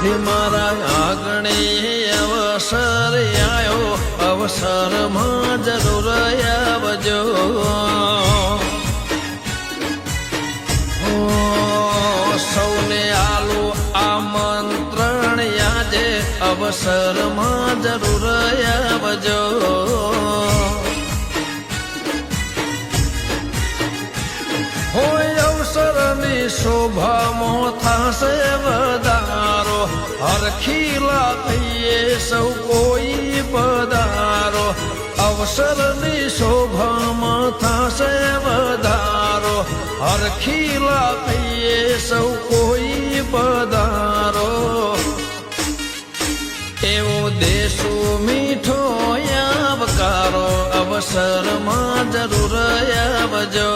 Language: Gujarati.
મારા આંગણે અવસર આવ્યો, અવસરમાં જરૂર આવજો. સૌને આલો આમંત્રણ આજે, અવસરમાં જરૂર આવજો. હોય અવસરની શોભામાં થશે વધારો, હરખીલા થઈએ સૌ કોઈ પધારો. અવસરની શોભામાં થશે વધારો, હરખીલા થઈએ સૌ કોઈ પધારો. એવો દેશો મીઠો આવકારો, અવસરમાં જરૂર આવજો.